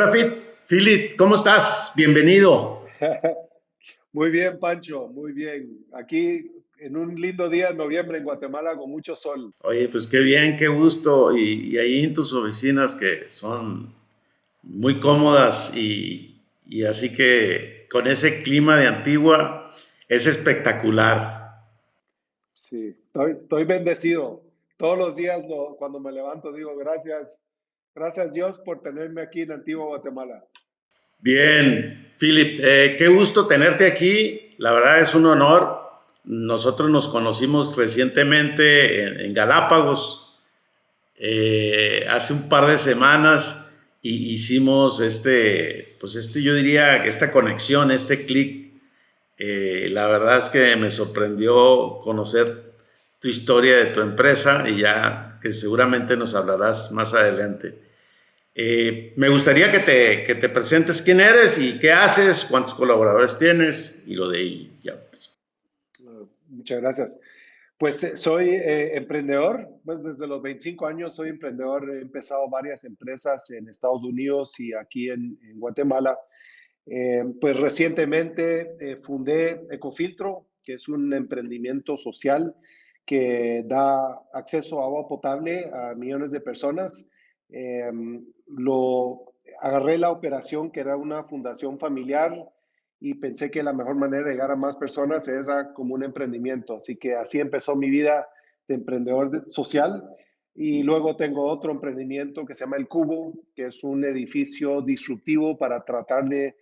Hola, Philip, ¿cómo estás? Bienvenido. Muy bien, Pancho, muy bien. Aquí en un lindo día de noviembre en Guatemala con mucho sol. Oye, pues qué bien, qué gusto. Y ahí en tus oficinas que son muy cómodas y así que con ese clima de Antigua es espectacular. Sí, estoy bendecido. Todos los días cuando me levanto digo gracias, gracias Dios por tenerme aquí en Antigua Guatemala. Bien, Philip, qué gusto tenerte aquí. La verdad es un honor. Nosotros nos conocimos recientemente en Galápagos. Hace un par de semanas hicimos yo diría que esta conexión, este clic. La verdad es que me sorprendió conocer tu historia de tu empresa y ya que seguramente nos hablarás más adelante. Me gustaría que te presentes quién eres y qué haces, cuántos colaboradores tienes y lo de ahí. Ya, pues. Muchas gracias. Pues soy emprendedor, pues desde los 25 años soy emprendedor. He empezado varias empresas en Estados Unidos y aquí en Guatemala. Pues recientemente fundé Ecofiltro, que es un emprendimiento social que da acceso a agua potable a millones de personas. Eh, lo agarré la operación que era una fundación familiar y pensé que la mejor manera de llegar a más personas era como un emprendimiento. Así que así empezó mi vida de emprendedor social. Y luego tengo otro emprendimiento que se llama El Cubo, que es un edificio disruptivo para tratar de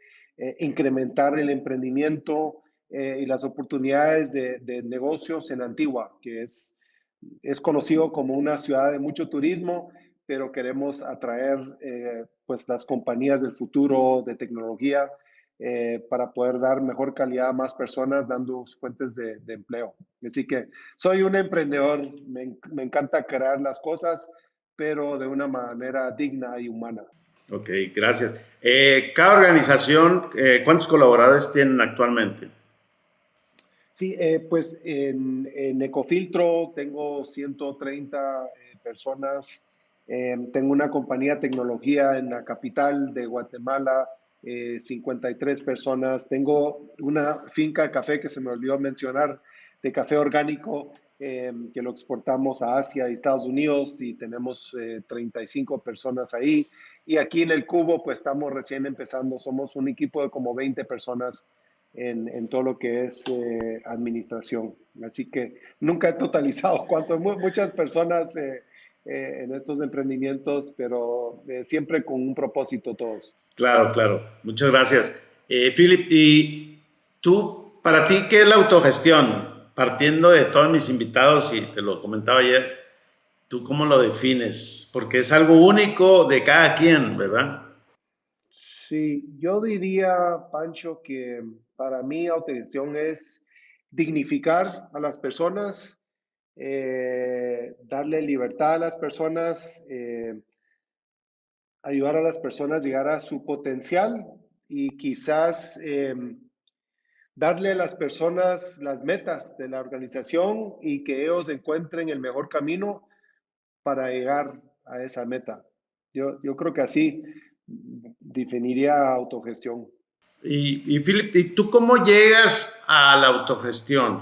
incrementar el emprendimiento y las oportunidades de negocios en Antigua, que es conocido como una ciudad de mucho turismo, pero queremos atraer pues las compañías del futuro de tecnología para poder dar mejor calidad a más personas dando fuentes de empleo. Así que soy un emprendedor, me encanta crear las cosas, pero de una manera digna y humana. Ok, gracias. Cada organización, ¿cuántos colaboradores tienen actualmente? Sí, pues en Ecofiltro tengo 130 personas. Tengo una compañía de tecnología en la capital de Guatemala, 53 personas. Tengo una finca de café que se me olvidó mencionar, de café orgánico, que lo exportamos a Asia y Estados Unidos y tenemos 35 personas ahí. Y aquí en el Cubo, pues estamos recién empezando. Somos un equipo de como 20 personas en todo lo que es administración. Así que nunca he totalizado muchas personas en estos emprendimientos, pero siempre con un propósito todos. Claro, claro. Muchas gracias. Philip, ¿y tú, para ti, qué es la autogestión? Partiendo de todos mis invitados, y te lo comentaba ayer, ¿tú cómo lo defines? Porque es algo único de cada quien, ¿verdad? Sí, yo diría, Pancho, que para mí autogestión es dignificar a las personas, darle libertad a las personas, ayudar a las personas a llegar a su potencial y quizás darle a las personas las metas de la organización y que ellos encuentren el mejor camino para llegar a esa meta. Yo creo que así definiría autogestión. Philip, ¿y tú cómo llegas a la autogestión?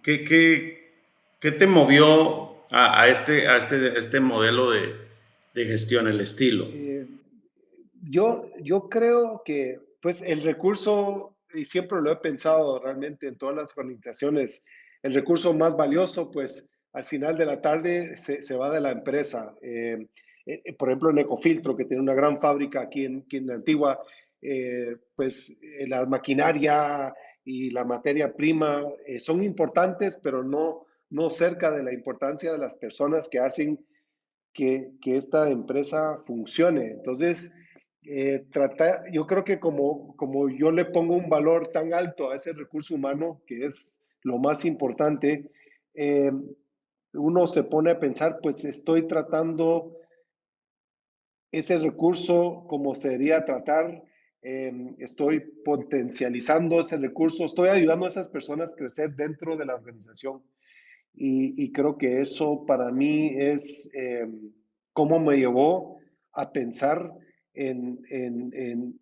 Qué te movió a este modelo de gestión, el estilo? Eh, yo creo que pues el recurso, y siempre lo he pensado realmente en todas las organizaciones, el recurso más valioso pues al final de la tarde se va de la empresa. Por ejemplo, en Ecofiltro, que tiene una gran fábrica aquí en Antigua, pues la maquinaria y la materia prima son importantes, pero no cerca de la importancia de las personas que hacen que esta empresa funcione. Entonces, yo creo que como yo le pongo un valor tan alto a ese recurso humano, que es lo más importante, eh, uno se pone a pensar, pues estoy tratando ese recurso como se debería tratar, estoy potencializando ese recurso, estoy ayudando a esas personas a crecer dentro de la organización. Y creo que eso para mí es cómo me llevó a pensar en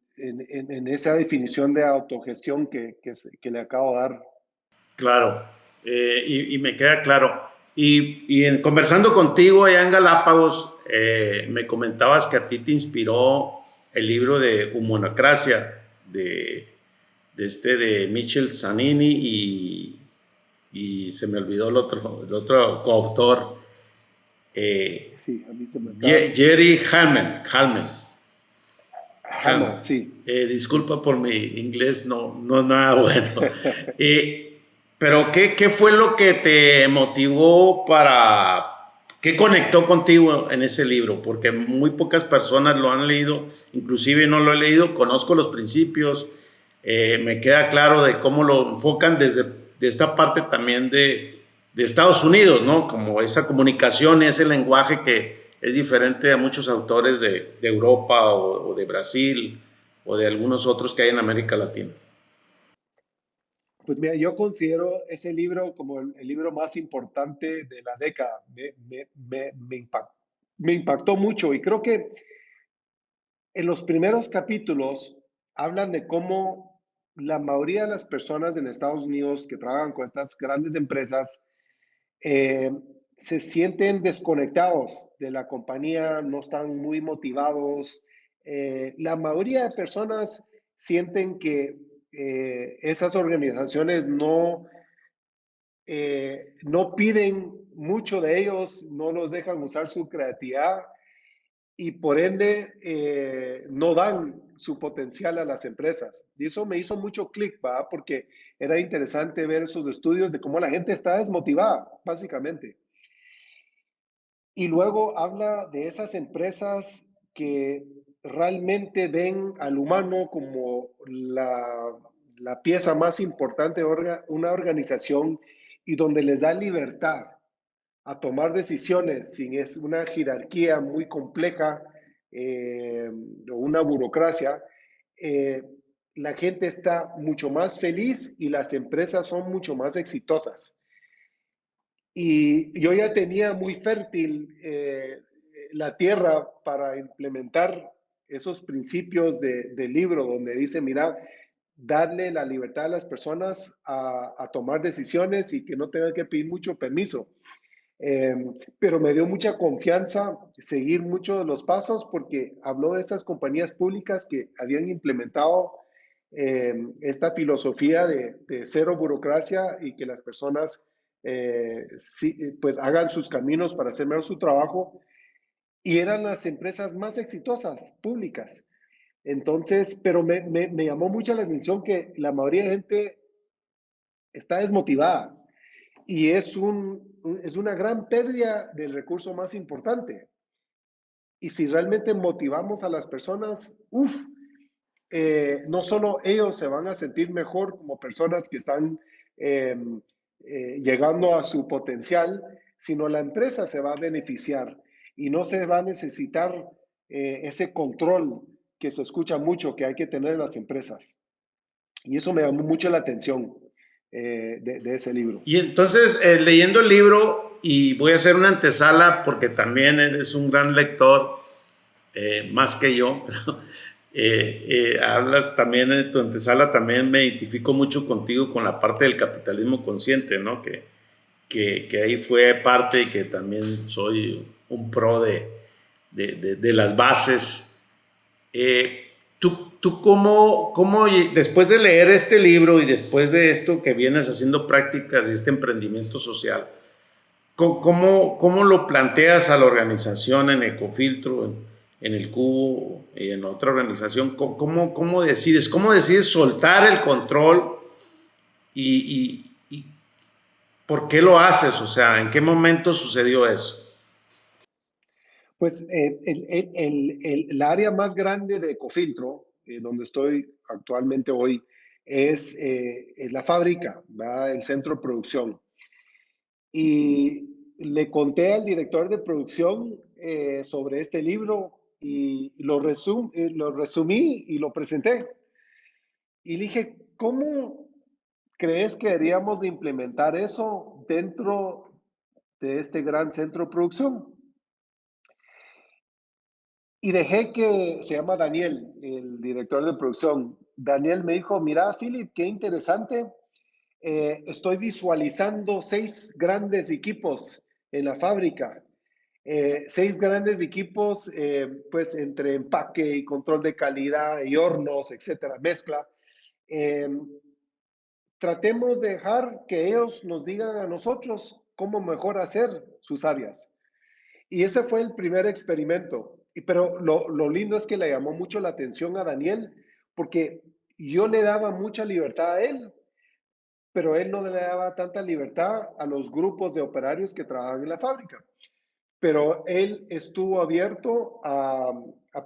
esa definición de autogestión que le acabo de dar. Claro, y me queda claro. Conversando contigo allá en Galápagos, me comentabas que a ti te inspiró el libro de Humanocracia de Michel Zanini y se me olvidó el otro coautor, eh, Sí, a mí se me acaba. Jerry Halman. Hama, sí. Disculpa por mi inglés, no es nada bueno. Eh, pero ¿qué fue lo que te motivó qué conectó contigo en ese libro? Porque muy pocas personas lo han leído, inclusive no lo he leído, conozco los principios, me queda claro de cómo lo enfocan de esta parte también de Estados Unidos, ¿no? Como esa comunicación, ese lenguaje que es diferente a muchos autores de Europa o de Brasil o de algunos otros que hay en América Latina. Pues mira, yo considero ese libro como el libro más importante de la década. Me impactó mucho y creo que en los primeros capítulos hablan de cómo la mayoría de las personas en Estados Unidos que trabajan con estas grandes empresas eh, se sienten desconectados de la compañía, no están muy motivados. La mayoría de personas sienten que esas organizaciones no piden mucho de ellos, no los dejan usar su creatividad y por ende no dan su potencial a las empresas. Y eso me hizo mucho clic, ¿va? Porque era interesante ver esos estudios de cómo la gente está desmotivada, básicamente. Y luego habla de esas empresas que realmente ven al humano como la pieza más importante de una organización y donde les da libertad a tomar decisiones sin es una jerarquía muy compleja o una burocracia, eh, la gente está mucho más feliz y las empresas son mucho más exitosas. Y yo ya tenía muy fértil la tierra para implementar esos principios del libro donde dice, mira, darle la libertad a las personas a tomar decisiones y que no tengan que pedir mucho permiso. Eh, pero me dio mucha confianza seguir muchos de los pasos porque habló de estas compañías públicas que habían implementado esta filosofía de cero burocracia y que las personas sí, pues hagan sus caminos para hacer mejor su trabajo y eran las empresas más exitosas públicas. Entonces, pero me llamó mucho la atención que la mayoría de gente está desmotivada y es una gran pérdida del recurso más importante. Y si realmente motivamos a las personas, no solo ellos se van a sentir mejor como personas que están eh, llegando a su potencial, sino la empresa se va a beneficiar y no se va a necesitar ese control que se escucha mucho que hay que tener en las empresas. Y eso me llamó mucho la atención de ese libro. Y entonces, leyendo el libro, y voy a hacer una antesala porque también eres un gran lector, más que yo, pero hablas también en tu antesala, también me identifico mucho contigo con la parte del capitalismo consciente, ¿no? Que ahí fue parte y que también soy un pro de las bases. ¿Tú cómo, después de leer este libro y después de esto que vienes haciendo prácticas y este emprendimiento social, cómo lo planteas a la organización en Ecofiltro, en el Cubo y en otra organización? ¿Cómo decides soltar el control y por qué lo haces? O sea, ¿en qué momento sucedió eso? Pues el área más grande de Ecofiltro, donde estoy actualmente hoy, es la fábrica, ¿verdad? El centro de producción. Y le conté al director de producción sobre este libro y lo resumí y lo presenté. Y le dije, ¿cómo crees que deberíamos de implementar eso dentro de este gran centro de producción? Y dejé que, se llama Daniel, el director de producción. Daniel me dijo, mira, Philip, qué interesante. Estoy visualizando 6 grandes equipos en la fábrica. 6 grandes equipos, pues entre empaque y control de calidad y hornos, etcétera, mezcla. Eh, Tratemos de dejar que ellos nos digan a nosotros cómo mejor hacer sus áreas. Y ese fue el primer experimento. Pero lo lindo es que le llamó mucho la atención a Daniel, porque yo le daba mucha libertad a él, pero él no le daba tanta libertad a los grupos de operarios que trabajaban en la fábrica. Pero él estuvo abierto a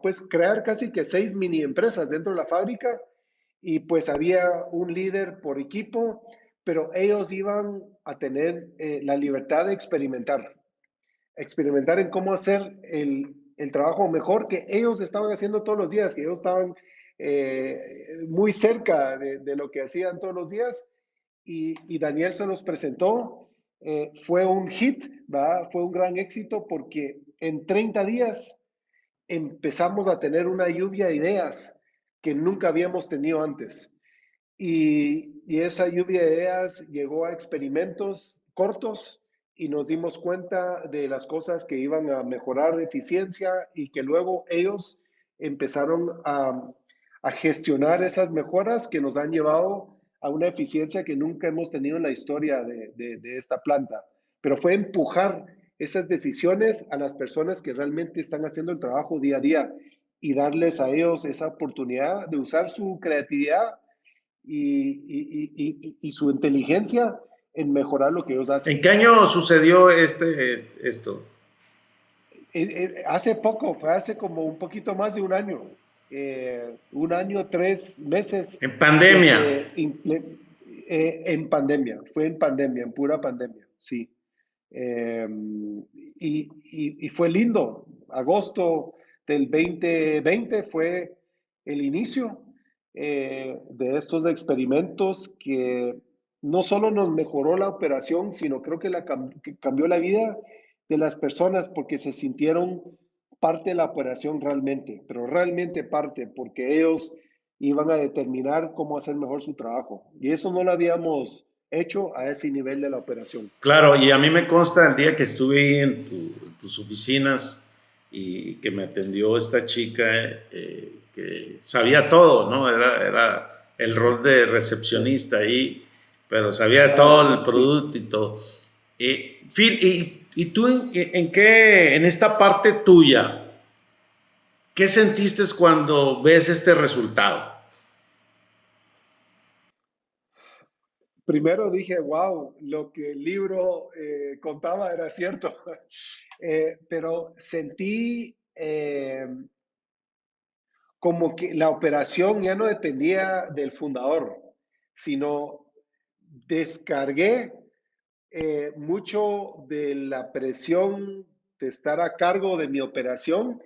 pues crear casi que 6 mini empresas dentro de la fábrica, y pues había un líder por equipo, pero ellos iban a tener la libertad de experimentar en cómo hacer el trabajo mejor que ellos estaban haciendo todos los días, que ellos estaban muy cerca de lo que hacían todos los días, y Daniel se los presentó. Fue un hit, ¿verdad? Fue un gran éxito porque en 30 días empezamos a tener una lluvia de ideas que nunca habíamos tenido antes. Y esa lluvia de ideas llegó a experimentos cortos y nos dimos cuenta de las cosas que iban a mejorar eficiencia, y que luego ellos empezaron a gestionar esas mejoras que nos han llevado a una eficiencia que nunca hemos tenido en la historia de esta planta. Pero fue empujar esas decisiones a las personas que realmente están haciendo el trabajo día a día, y darles a ellos esa oportunidad de usar su creatividad y su inteligencia en mejorar lo que ellos ¿En hacen. qué año sucedió esto? Hace poco, fue hace como un poquito más de un año, 3 meses, En que pandemia. en pandemia, fue en pandemia, en pura pandemia, sí. Eh, y fue lindo. Agosto del 2020 fue el inicio de estos experimentos que no solo nos mejoró la operación, sino creo que, que cambió la vida de las personas, porque se sintieron parte de la operación realmente, pero realmente parte, porque ellos iban a determinar cómo hacer mejor su trabajo. Y eso no lo habíamos hecho a ese nivel de la operación. Claro, y a mí me consta el día que estuve ahí en tus oficinas y que me atendió esta chica que sabía todo, ¿no? Era el rol de Sí. recepcionista ahí, pero sabía Ah, todo el sí. producto y todo. Phil, ¿y tú en qué, en esta parte tuya, qué sentiste cuando ves este resultado? Primero dije, wow, lo que el libro contaba era cierto. Pero sentí como que la operación ya no dependía del fundador, sino descargué mucho de la presión de estar a cargo de mi operación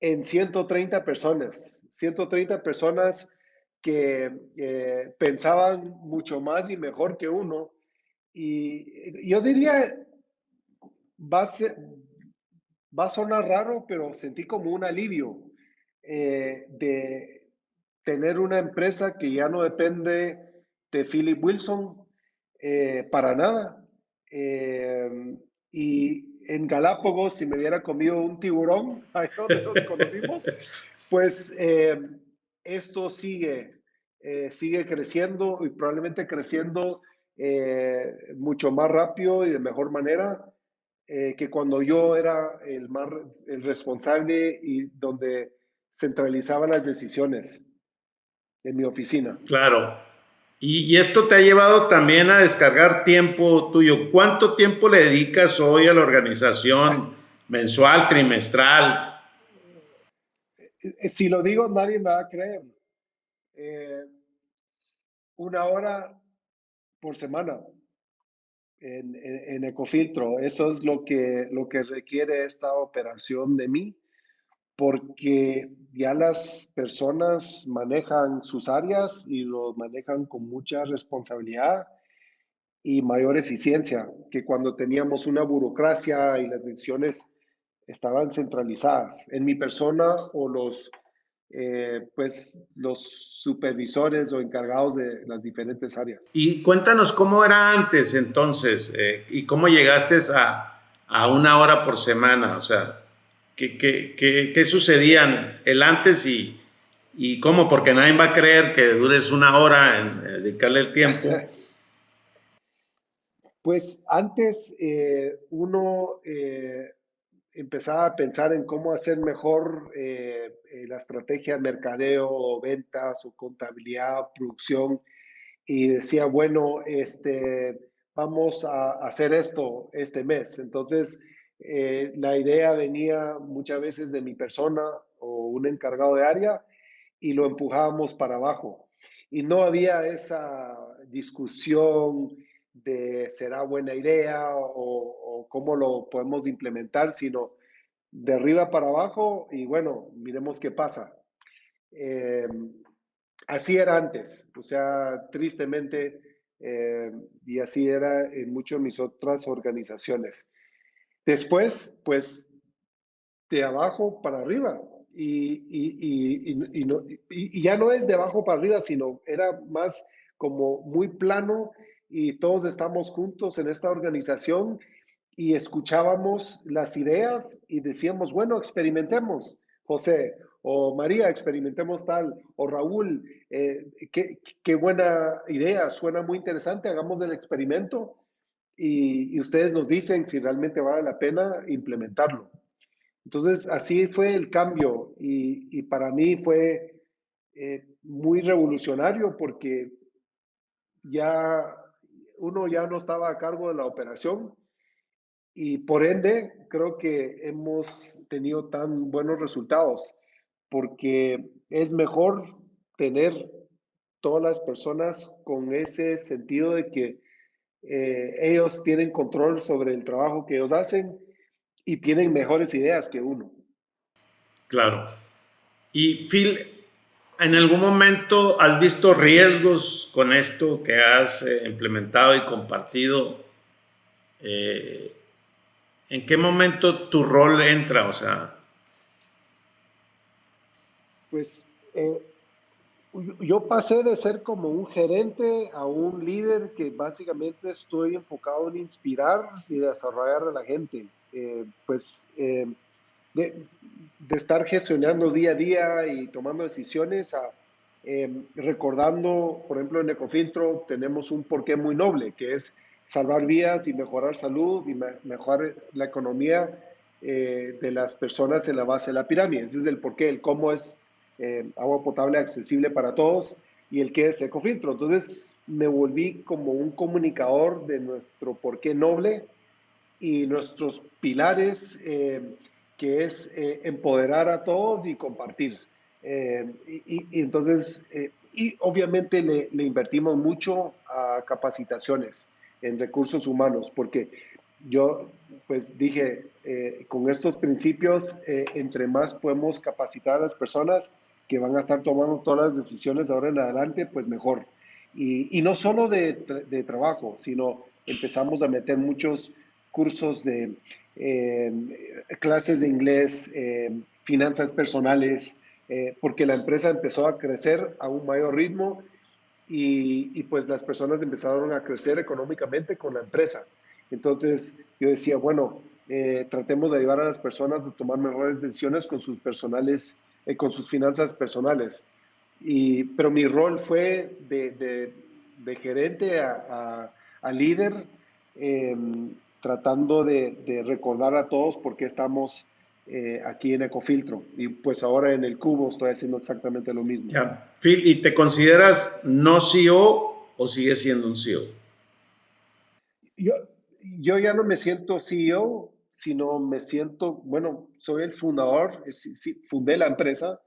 en 130 personas, 130 personas que pensaban mucho más y mejor que uno. Y yo diría, va a ser, va a sonar raro, pero sentí como un alivio de tener una empresa que ya no depende de Philip Wilson para nada. Eh, y en Galápagos, si me hubiera comido un tiburón, ahí donde nos conocimos, pues esto sigue creciendo, y probablemente creciendo mucho más rápido y de mejor manera que cuando yo era el responsable y donde centralizaba las decisiones en mi oficina. Claro. Y esto te ha llevado también a descargar tiempo tuyo. ¿Cuánto tiempo le dedicas hoy a la organización mensual, trimestral? Si lo digo, nadie me va a creer. Eh, una hora por semana en Ecofiltro. Eso es lo que requiere esta operación de mí, porque ya las personas manejan sus áreas y lo manejan con mucha responsabilidad y mayor eficiencia que cuando teníamos una burocracia y las decisiones estaban centralizadas en mi persona o los supervisores o encargados de las diferentes áreas. Y cuéntanos cómo era antes entonces y cómo llegaste a una hora por semana. O sea, ¿qué sucedían el antes y cómo? Porque nadie va a creer que dures una hora en dedicarle el tiempo. Pues antes uno empezaba a pensar en cómo hacer mejor la estrategia de mercadeo, o ventas o contabilidad, producción, y decía, bueno, vamos a hacer esto este mes. Entonces, la idea venía muchas veces de mi persona o un encargado de área y lo empujábamos para abajo. Y no había esa discusión de será buena idea o cómo lo podemos implementar, sino de arriba para abajo y bueno, miremos qué pasa. Eh, Así era antes, o sea, tristemente, y así era en muchas de mis otras organizaciones. Después, pues, de abajo para arriba. Y ya no es de abajo para arriba, sino era más como muy plano y todos estamos juntos en esta organización y escuchábamos las ideas y decíamos, bueno, experimentemos, José o María, experimentemos tal, o Raúl, qué buena idea, suena muy interesante, hagamos el experimento y ustedes nos dicen si realmente vale la pena implementarlo. Entonces, así fue el cambio y para mí fue muy revolucionario porque ya uno ya no estaba a cargo de la operación y por ende creo que hemos tenido tan buenos resultados porque es mejor tener todas las personas con ese sentido de que ellos tienen control sobre el trabajo que ellos hacen y tienen mejores ideas que uno. Claro. Y Phil, ¿en algún momento has visto riesgos con esto que has implementado y compartido? Eh, ¿En qué momento tu rol entra? O sea, Pues yo pasé de ser como un gerente a un líder que básicamente estoy enfocado en inspirar y desarrollar a la gente. De estar gestionando día a día y tomando decisiones a recordando, por ejemplo, en Ecofiltro tenemos un porqué muy noble, que es salvar vidas y mejorar salud y mejorar la economía de las personas en la base de la pirámide. Ese es el porqué, el cómo es agua potable accesible para todos y el qué es Ecofiltro. Entonces me volví como un comunicador de nuestro porqué noble y nuestros pilares, que es empoderar a todos y compartir. Y entonces, y obviamente le invertimos mucho a capacitaciones en recursos humanos, porque yo pues dije, con estos principios, entre más podemos capacitar a las personas que van a estar tomando todas las decisiones ahora en adelante, pues mejor. Y no solo de trabajo, sino empezamos a meter muchos cursos de eh, clases de inglés, finanzas personales, porque la empresa empezó a crecer a un mayor ritmo pues las personas empezaron a crecer económicamente con la empresa. Entonces yo decía, bueno, tratemos de ayudar a las personas a tomar mejores decisiones con sus personales, con sus finanzas personales. Pero mi rol fue de gerente a líder, eh, tratando de recordar a todos por qué estamos aquí en Ecofiltro. Y pues ahora en el Cubo estoy haciendo exactamente lo mismo. ya. Phil, ¿y te consideras no CEO o sigues siendo un CEO? Yo, yo ya no me siento CEO, sino me siento, bueno, soy el fundador, sí, sí, fundé la empresa,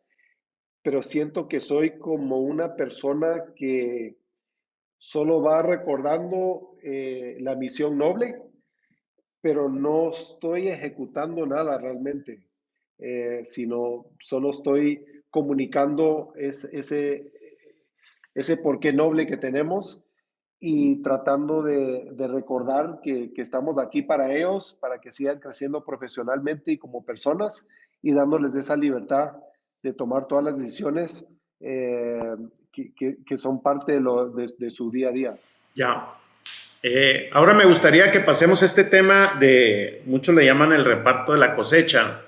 pero siento que soy como una persona que solo va recordando la misión noble, pero no estoy ejecutando nada realmente, sino solo estoy comunicando ese porqué noble que tenemos y tratando de recordar que estamos aquí para ellos, para que sigan creciendo profesionalmente y como personas y dándoles esa libertad de tomar todas las decisiones eh, que son parte de su día a día. Ya. Ahora me gustaría que pasemos este tema de, muchos le llaman el reparto de la cosecha,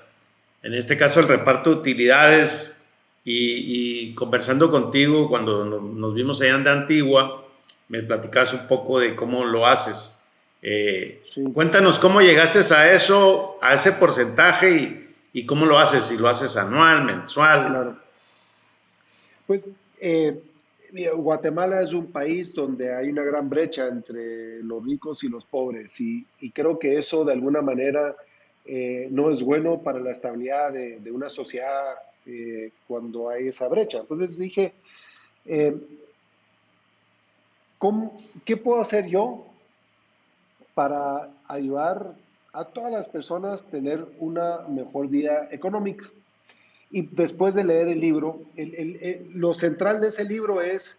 en este caso el reparto de utilidades, y conversando contigo cuando nos vimos allá en de Antigua, me platicabas un poco de cómo lo haces. Sí, Cuéntanos cómo llegaste a eso, a ese porcentaje y cómo lo haces, si lo haces anual, mensual. claro. Pues mira, Guatemala es un país donde hay una gran brecha entre los ricos y los pobres y creo que eso de alguna manera no es bueno para la estabilidad de una sociedad cuando hay esa brecha. Entonces dije, eh, ¿qué puedo hacer yo para ayudar a todas las personas a tener una mejor vida económica? Y después de leer el libro, lo central de ese libro es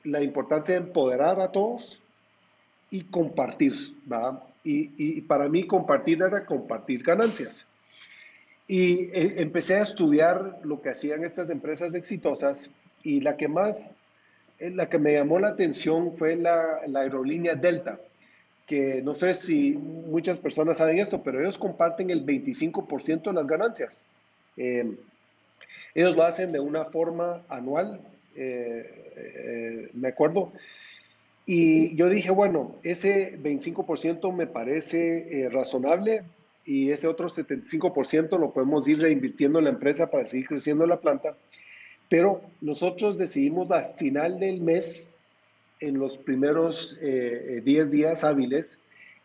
la importancia de empoderar a todos y compartir, ¿va? Y para mí compartir era compartir ganancias. Y empecé a estudiar lo que hacían estas empresas exitosas y la que me llamó la atención fue la aerolínea Delta, que no sé si muchas personas saben esto, pero ellos comparten el 25% de las ganancias. Eh, Ellos lo hacen de una forma anual, me acuerdo. Y yo dije, bueno, ese 25% me parece razonable y ese otro 75% lo podemos ir reinvirtiendo en la empresa para seguir creciendo la planta. Pero nosotros decidimos al final del mes, en los primeros 10 días hábiles,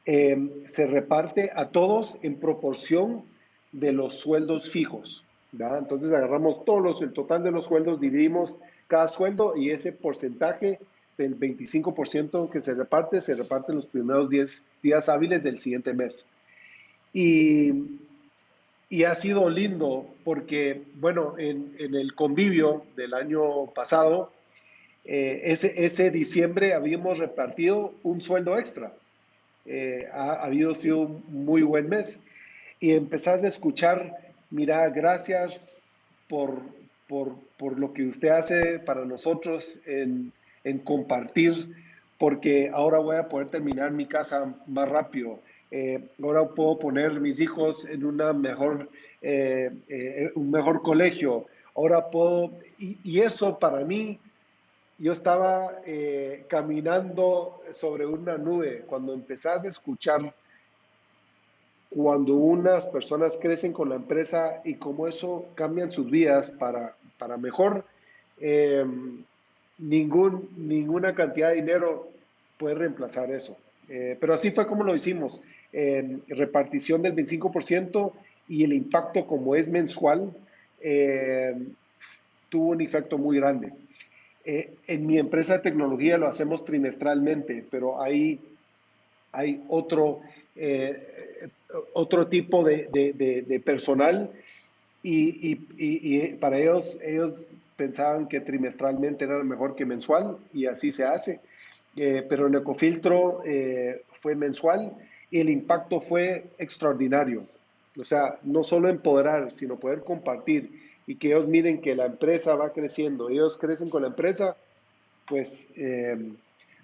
se reparte a todos en proporción de los sueldos fijos. ¿Verdad? Entonces agarramos el total de los sueldos, dividimos cada sueldo y ese porcentaje del 25% que se reparte en los primeros 10 días hábiles del siguiente mes. Y, y ha sido lindo porque, bueno, en el convivio del año pasado, ese diciembre habíamos repartido un sueldo extra. Ha habido sido un muy buen mes. Y empezás a escuchar, mira, gracias por, por lo que usted hace para nosotros en compartir, porque ahora voy a poder terminar mi casa más rápido. Ahora puedo poner mis hijos en un mejor colegio. Ahora puedo, y eso para mí yo estaba caminando sobre una nube cuando empezás a escuchar cuando unas personas crecen con la empresa y cómo eso cambian sus vidas para mejor. eh, ninguna cantidad de dinero puede reemplazar eso. Pero así fue como lo hicimos. Repartición del 25% y el impacto como es mensual eh, tuvo un efecto muy grande. En mi empresa de tecnología lo hacemos trimestralmente, pero hay otro tipo de personal y para ellos pensaban que trimestralmente era mejor que mensual y así se hace. Pero en Ecofiltro fue mensual y el impacto fue extraordinario. O sea, no solo empoderar, sino poder compartir y que ellos miren que la empresa va creciendo, ellos crecen con la empresa, pues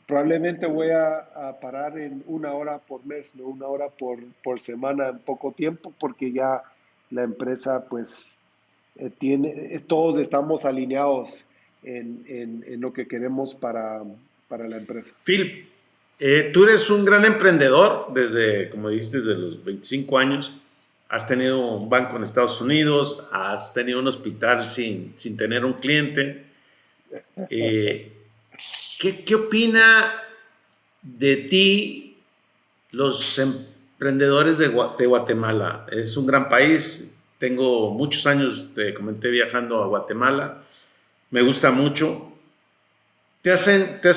probablemente voy a parar en una hora por mes, no una hora por semana en poco tiempo, porque ya la empresa pues todos estamos alineados en lo que queremos para la empresa. Phil, tú eres un gran emprendedor desde, como dijiste, desde los 25 años. Has tenido un banco en Estados Unidos, has tenido un hospital sin tener un cliente. Eh, ¿qué opina de ti los emprendedores de Guatemala? Es un gran país. Tengo muchos años, te comenté, viajando a Guatemala. Me gusta mucho. ¿Te has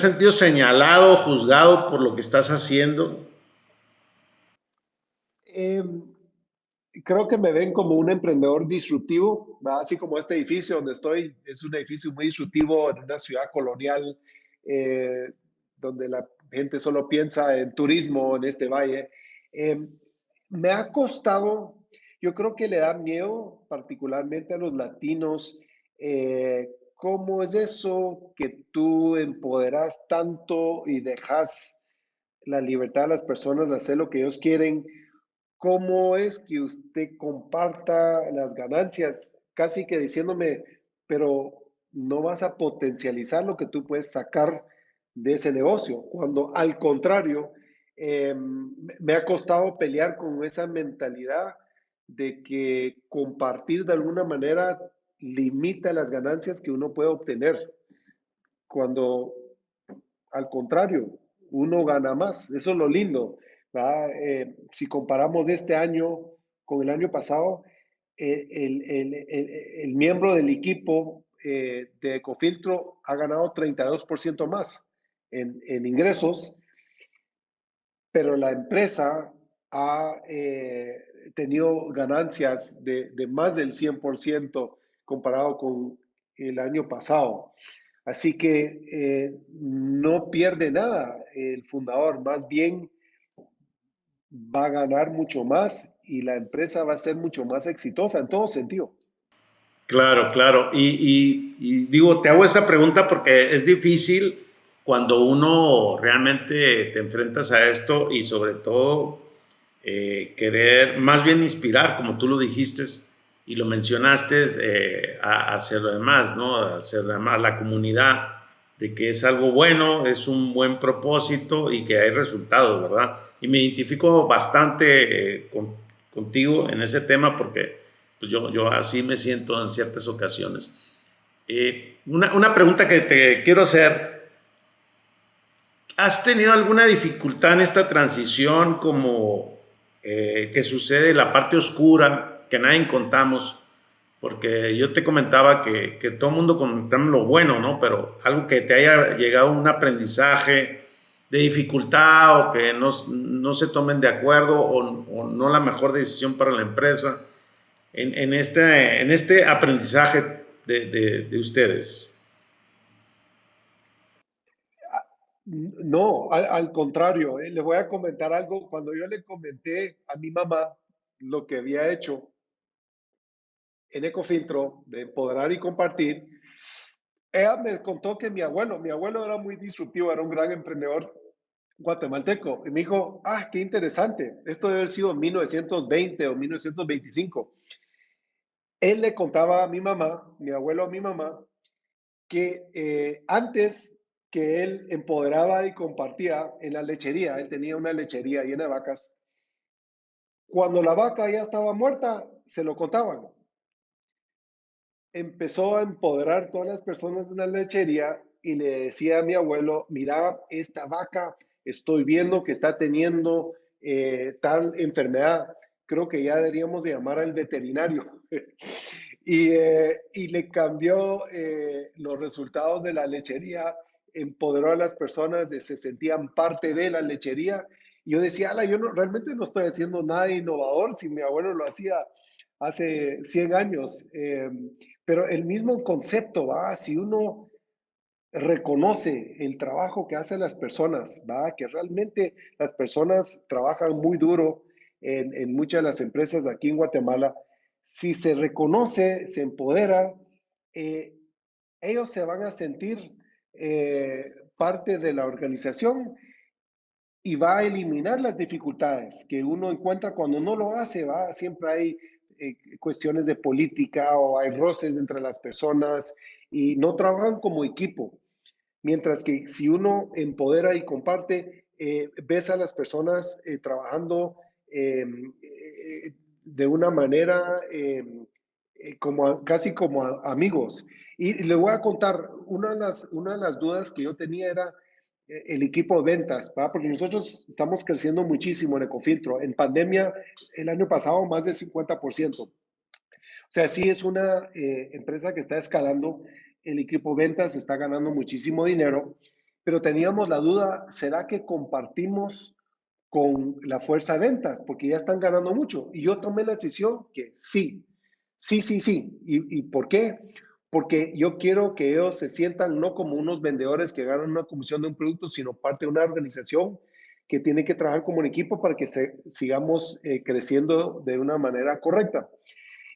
sentido señalado, juzgado por lo que estás haciendo? Eh, Creo que me ven como un emprendedor disruptivo, ¿va? Así como este edificio donde estoy, es un edificio muy disruptivo en una ciudad colonial, eh, donde gente solo piensa en turismo en este valle. Eh, Me ha costado, yo creo que le da miedo particularmente a los latinos. ¿Cómo es eso que tú empoderas tanto y dejas la libertad a las personas de hacer lo que ellos quieren? ¿Cómo es que usted comparta las ganancias? Casi que diciéndome, pero no vas a potencializar lo que tú puedes sacar de ese negocio, cuando al contrario, me ha costado pelear con esa mentalidad de que compartir de alguna manera limita las ganancias que uno puede obtener, cuando al contrario, uno gana más. Eso es lo lindo, ¿verdad? Si comparamos este año con el año pasado, el miembro del equipo de Ecofiltro ha ganado 32% más en ingresos, pero la empresa ha tenido ganancias de más del 100% comparado con el año pasado. Así que no pierde nada el fundador, más bien va a ganar mucho más y la empresa va a ser mucho más exitosa en todo sentido. Claro, claro. Y digo, te hago esta pregunta porque es difícil cuando uno realmente te enfrentas a esto y sobre todo querer más bien inspirar, como tú lo dijiste y lo mencionaste, a hacer lo demás, ¿no? A hacer a la comunidad de que es algo bueno, es un buen propósito y que hay resultados, ¿verdad? Y me identifico bastante contigo en ese tema porque pues yo así me siento en ciertas ocasiones. Una pregunta que te quiero hacer, ¿has tenido alguna dificultad en esta transición como que sucede en la parte oscura, que nadie contamos? Porque yo te comentaba que todo el mundo comentamos lo bueno, ¿no? Pero algo que te haya llegado un aprendizaje de dificultad o que no se tomen de acuerdo o no la mejor decisión para la empresa en este aprendizaje de ustedes. No, al contrario, le voy a comentar algo. Cuando yo le comenté a mi mamá lo que había hecho en Ecofiltro de empoderar y compartir, ella me contó que mi abuelo era muy disruptivo, era un gran emprendedor guatemalteco. Y me dijo, qué interesante, esto debe haber sido en 1920 o 1925. Él le contaba a mi mamá, mi abuelo a mi mamá, que antes que él empoderaba y compartía en la lechería, él tenía una lechería llena de vacas, cuando la vaca ya estaba muerta, se lo contaban. Empezó a empoderar todas las personas de la lechería y le decía a mi abuelo, mira, esta vaca, estoy viendo que está teniendo tal enfermedad, creo que ya deberíamos de llamar al veterinario. Y le cambió los resultados de la lechería, empoderó a las personas, se sentían parte de la lechería. Y yo decía, ala, yo realmente no estoy haciendo nada innovador si mi abuelo lo hacía hace 100 años. Pero el mismo concepto, ¿va? Si uno reconoce el trabajo que hacen las personas, ¿va? Que realmente las personas trabajan muy duro en muchas de las empresas aquí en Guatemala. Si se reconoce, se empodera, eh, ellos se van a sentir parte de la organización y va a eliminar las dificultades que uno encuentra cuando no lo hace, ¿va? Siempre hay cuestiones de política o hay roces entre las personas y no trabajan como equipo. Mientras que si uno empodera y comparte, ves a las personas trabajando de una manera casi como amigos. Y le voy a contar, una de las dudas que yo tenía era el equipo de ventas, ¿va? Porque nosotros estamos creciendo muchísimo en Ecofiltro. En pandemia, el año pasado, más del 50%. O sea, sí es una empresa que está escalando, el equipo ventas está ganando muchísimo dinero, pero teníamos la duda, ¿será que compartimos con la fuerza de ventas? Porque ya están ganando mucho. Y yo tomé la decisión que sí, sí, sí, sí. ¿Y por qué? porque yo quiero que ellos se sientan no como unos vendedores que ganan una comisión de un producto, sino parte de una organización que tiene que trabajar como un equipo para que sigamos creciendo de una manera correcta.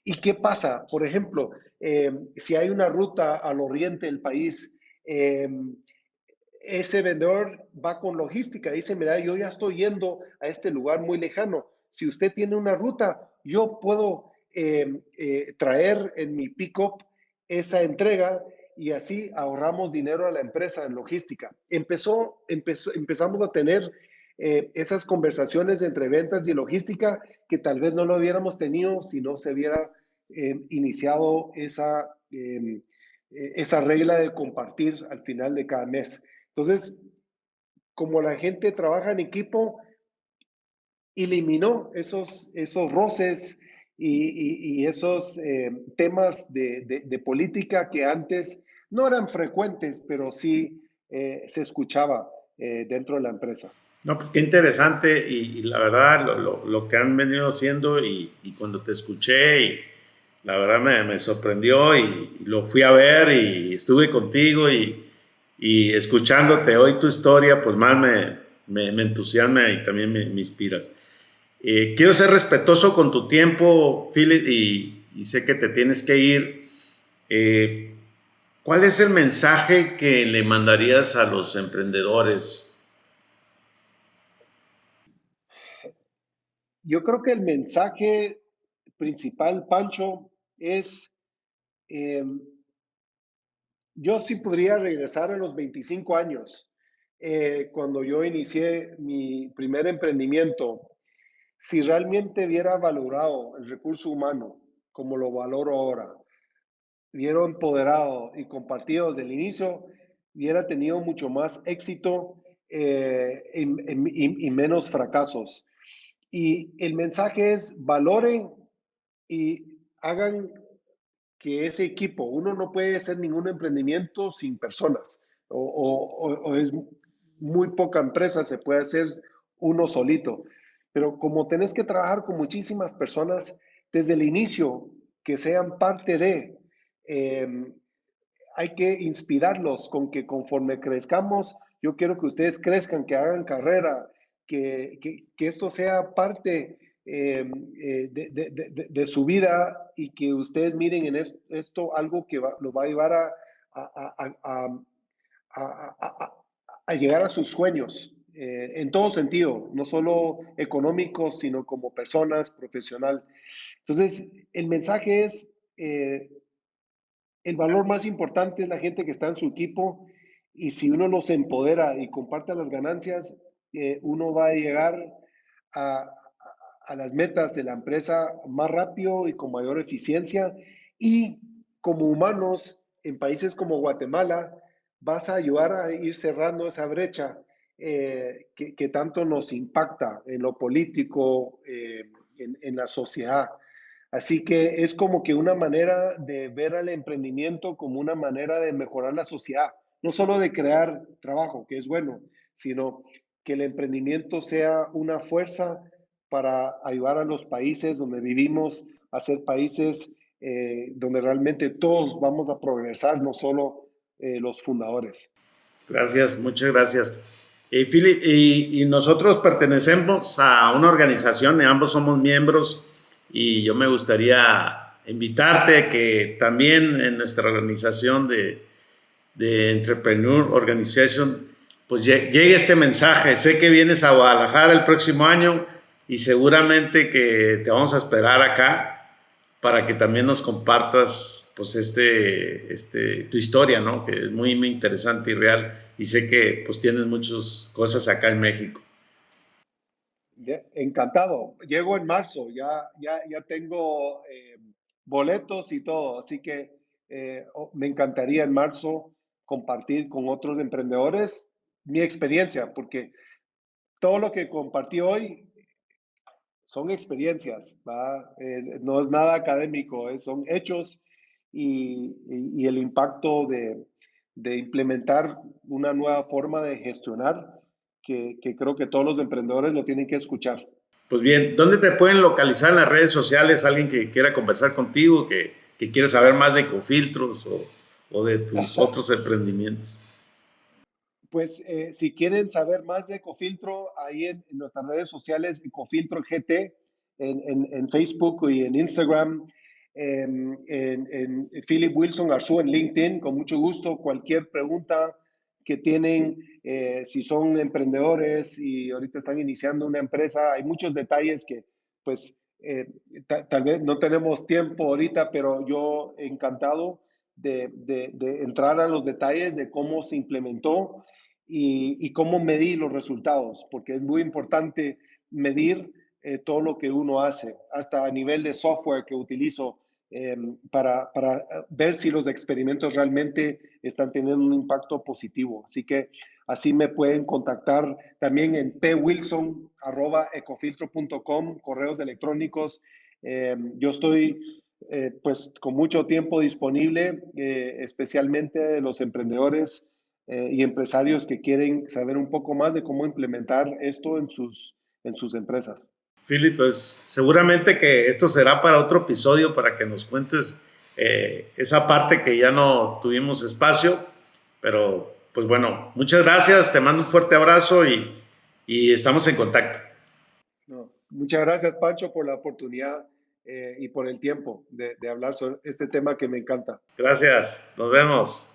¿Y qué pasa? Por ejemplo, si hay una ruta al oriente del país, eh, ese vendedor va con logística, dice, mira, yo ya estoy yendo a este lugar muy lejano. Si usted tiene una ruta, yo puedo traer en mi pick-up esa entrega y así ahorramos dinero a la empresa en logística. Empezamos a tener esas conversaciones entre ventas y logística que tal vez no lo hubiéramos tenido si no se hubiera iniciado esa regla de compartir al final de cada mes. Entonces, como la gente trabaja en equipo, eliminó esos roces y esos temas de política que antes no eran frecuentes, pero sí se escuchaba dentro de la empresa. No, pues qué interesante y la verdad lo que han venido haciendo y cuando te escuché y la verdad me sorprendió y lo fui a ver y estuve contigo y escuchándote hoy tu historia, pues más me entusiasma y también me inspiras. Quiero ser respetuoso con tu tiempo, Philip, y sé que te tienes que ir. Eh, ¿Cuál es el mensaje que le mandarías a los emprendedores? Yo creo que el mensaje principal, Pancho, es, eh, yo sí podría regresar a los 25 años, cuando yo inicié mi primer emprendimiento. Si realmente hubiera valorado el recurso humano como lo valoro ahora, hubiera empoderado y compartido desde el inicio, hubiera tenido mucho más éxito y menos fracasos. Y el mensaje es valoren y hagan que ese equipo, uno no puede hacer ningún emprendimiento sin personas, o es muy poca empresa, se puede hacer uno solito, pero como tenés que trabajar con muchísimas personas desde el inicio, que sean parte de, eh, hay que inspirarlos con que conforme crezcamos, yo quiero que ustedes crezcan, que hagan carrera, que esto sea parte de su vida y que ustedes miren en esto algo que lo va a llevar a, a, a, a llegar a sus sueños, en todo sentido, no solo económicos, sino como personas, profesional. Entonces, el mensaje es, el valor más importante es la gente que está en su equipo y si uno los empodera y comparte las ganancias, uno va a llegar a, a las metas de la empresa más rápido y con mayor eficiencia. Y como humanos en países como Guatemala, vas a ayudar a ir cerrando esa brecha que tanto nos impacta en lo político, en la sociedad. Así que es como que una manera de ver al emprendimiento como una manera de mejorar la sociedad, no solo de crear trabajo, que es bueno, sino que el emprendimiento sea una fuerza para ayudar a los países donde vivimos a ser países donde realmente todos vamos a progresar, no solo los fundadores. Gracias, muchas gracias. Philip, y nosotros pertenecemos a una organización, y ambos somos miembros, y yo me gustaría invitarte que también en nuestra organización de Entrepreneur Organization, pues llegue este mensaje. Sé que vienes a Guadalajara el próximo año y seguramente que te vamos a esperar acá para que también nos compartas pues tu historia, ¿no? Que es muy, muy interesante y real. Y sé que pues tienes muchas cosas acá en México. Encantado. Llego en marzo, ya tengo boletos y todo, así que me encantaría en marzo compartir con otros emprendedores mi experiencia, porque todo lo que compartí hoy son experiencias, ¿va? No es nada académico, son hechos y el impacto de implementar una nueva forma de gestionar que creo que todos los emprendedores lo tienen que escuchar. Pues bien, ¿dónde te pueden localizar en las redes sociales alguien que quiera conversar contigo, que que quiere saber más de Ecofiltros o de tus otros emprendimientos. Pues si quieren saber más de Ecofiltro, ahí en nuestras redes sociales, Ecofiltro GT, en Facebook y en Instagram, en Philip Wilson Arzú en LinkedIn, con mucho gusto, cualquier pregunta que tienen, si son emprendedores y ahorita están iniciando una empresa, hay muchos detalles que pues tal vez no tenemos tiempo ahorita, pero yo encantado de entrar a los detalles de cómo se implementó y cómo medir los resultados, porque es muy importante medir todo lo que uno hace, hasta a nivel de software que utilizo para ver si los experimentos realmente están teniendo un impacto positivo. Así que así me pueden contactar también en pwilson@ecofiltro.com, correos electrónicos. Yo estoy pues con mucho tiempo disponible, especialmente de los emprendedores y empresarios que quieren saber un poco más de cómo implementar esto en sus empresas. Philip, pues seguramente que esto será para otro episodio para que nos cuentes esa parte que ya no tuvimos espacio, pero pues bueno, muchas gracias, te mando un fuerte abrazo y estamos en contacto. No, muchas gracias, Pancho, por la oportunidad y por el tiempo de hablar sobre este tema que me encanta. Gracias, nos vemos.